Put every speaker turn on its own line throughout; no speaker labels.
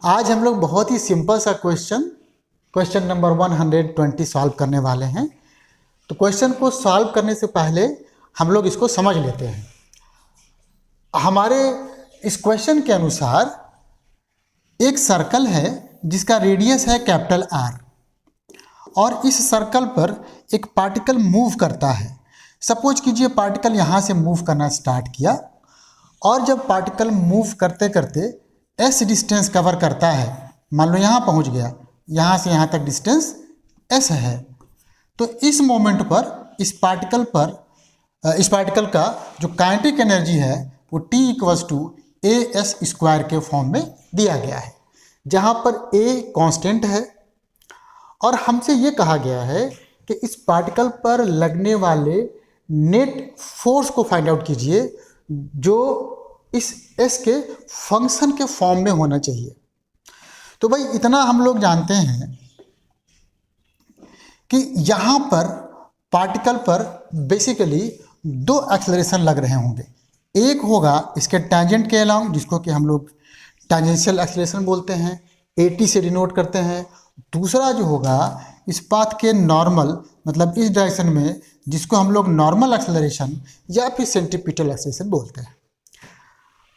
आज हम लोग बहुत ही सिंपल सा क्वेश्चन नंबर 120 सॉल्व करने वाले हैं। तो क्वेश्चन को सॉल्व करने से पहले हम लोग इसको समझ लेते हैं। हमारे इस क्वेश्चन के अनुसार एक सर्कल है जिसका रेडियस है कैपिटल आर और इस सर्कल पर एक पार्टिकल मूव करता है। सपोज कीजिए पार्टिकल यहाँ से मूव करना स्टार्ट किया और जब पार्टिकल मूव करते करते एस डिस्टेंस कवर करता है, मान लो यहाँ पहुँच गया, यहाँ से यहाँ तक डिस्टेंस एस है, तो इस मोमेंट पर इस पार्टिकल का जो काइनेटिक एनर्जी है वो T = AS² के फॉर्म में दिया गया है, जहाँ पर A कांस्टेंट है और हमसे ये कहा गया है कि इस पार्टिकल पर लगने वाले नेट फोर्स को फाइंड आउट कीजिए जो इस S के फंक्शन के फॉर्म में होना चाहिए। तो भाई इतना हम लोग जानते हैं कि यहाँ पर पार्टिकल पर बेसिकली दो एक्सेलरेशन लग रहे होंगे। एक होगा इसके टैंजेंट के अलाउंग, जिसको कि हम लोग टैंजेंशियल एक्सेलरेशन बोलते हैं, AT से डिनोट करते हैं। दूसरा जो होगा इस पाथ के नॉर्मल, मतलब इस डायरेक्शन में, जिसको हम लोग नॉर्मल एक्सेलरेशन या फिर सेंट्रीपिटल एक्सेलरेशन बोलते हैं।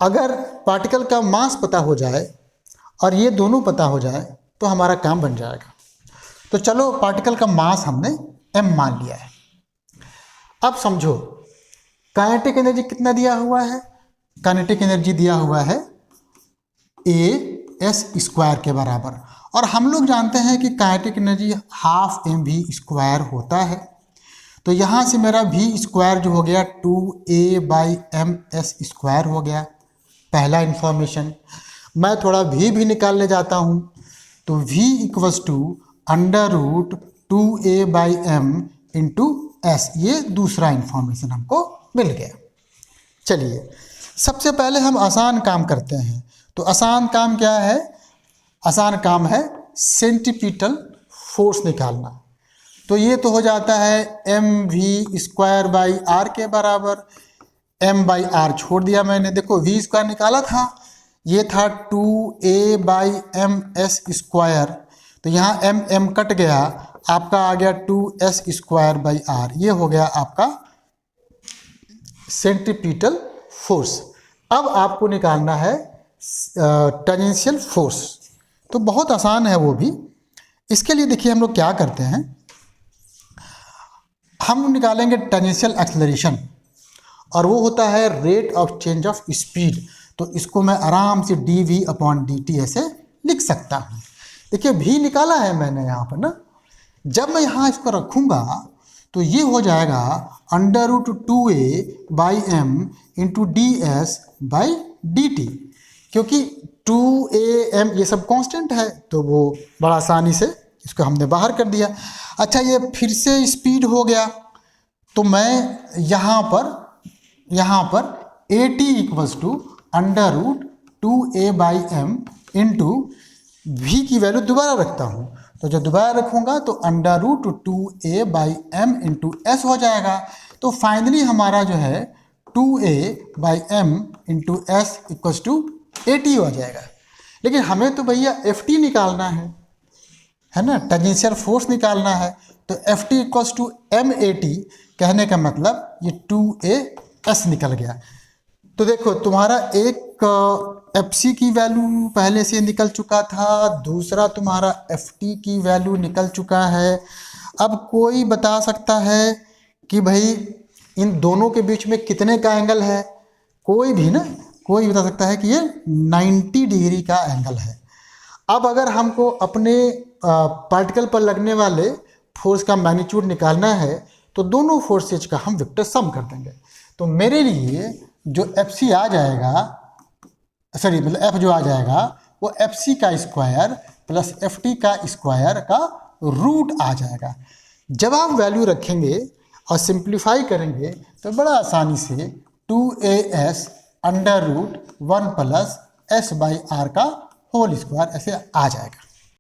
अगर पार्टिकल का मास पता हो जाए और ये दोनों पता हो जाए तो हमारा काम बन जाएगा। तो चलो पार्टिकल का मास हमने m मान लिया है। अब समझो काइनेटिक एनर्जी कितना दिया हुआ है। काइनेटिक एनर्जी दिया हुआ है AS² के बराबर, और हम लोग जानते हैं कि काइनेटिक एनर्जी ½ mv² होता है। तो यहाँ से मेरा v² जो हो गया 2a/ms² हो गया, पहला इंफॉर्मेशन। मैं थोड़ा v भी निकालने जाता हूँ तो v = √2a/m × s, ये दूसरा इंफॉर्मेशन हमको मिल गया। चलिए सबसे पहले हम आसान काम करते हैं। तो आसान काम क्या है? आसान काम है सेंट्रीपिटल फोर्स निकालना। तो ये तो हो जाता है mv² के बराबर, m/r छोड़ दिया मैंने। देखो v² निकाला था, ये था 2a/ms², तो यहाँ m कट गया, आपका आ गया 2s²/r। ये हो गया आपका सेंट्रीपिटल फोर्स। अब आपको निकालना है टेंजेंशियल फोर्स, तो बहुत आसान है वो भी। इसके लिए देखिए हम लोग क्या करते हैं, हम निकालेंगे टेंजेंशियल एक्सेलरेशन और वो होता है rate of change of speed. तो इसको मैं आराम से dv/dt ऐसे लिख सकता हूँ। देखिए v निकाला है मैंने यहाँ पर ना, जब मैं यहाँ इसको रखूँगा तो ये हो जाएगा √2a/m × ds/dt, क्योंकि 2am ये सब कांस्टेंट है तो वो बड़ा आसानी से इसको हमने बाहर कर दिया। अच्छा ये फिर से स्पीड हो गया, तो मैं यहाँ पर AT = √2a/m × v की वैल्यू दोबारा रखता हूँ। तो जब दोबारा रखूँगा तो √2a/m × s हो जाएगा। तो फाइनली हमारा जो है 2a/m × s = AT हो जाएगा। लेकिन हमें तो भैया FT निकालना है ना, टेंजेंशियल फोर्स निकालना है। तो FT = MAT कहने का मतलब ये 2as निकल गया। तो देखो तुम्हारा एक FC की वैल्यू पहले से निकल चुका था, दूसरा तुम्हारा FT की वैल्यू निकल चुका है। अब कोई बता सकता है कि भाई इन दोनों के बीच में कितने का एंगल है? कोई बता सकता है कि ये 90 डिग्री का एंगल है। अब अगर हमको अपने पार्टिकल पर लगने वाले फोर्स का मैग्नीट्यूड निकालना है तो दोनों फोर्सेज का हम वेक्टर सम कर देंगे। तो मेरे लिए जो FC आ जाएगा, F जो आ जाएगा वो FC का स्क्वायर प्लस FT का स्क्वायर का रूट आ जाएगा। जब आप वैल्यू रखेंगे और सिंप्लीफाई करेंगे तो बड़ा आसानी से 2as √1 + s/r का होल स्क्वायर ऐसे आ जाएगा।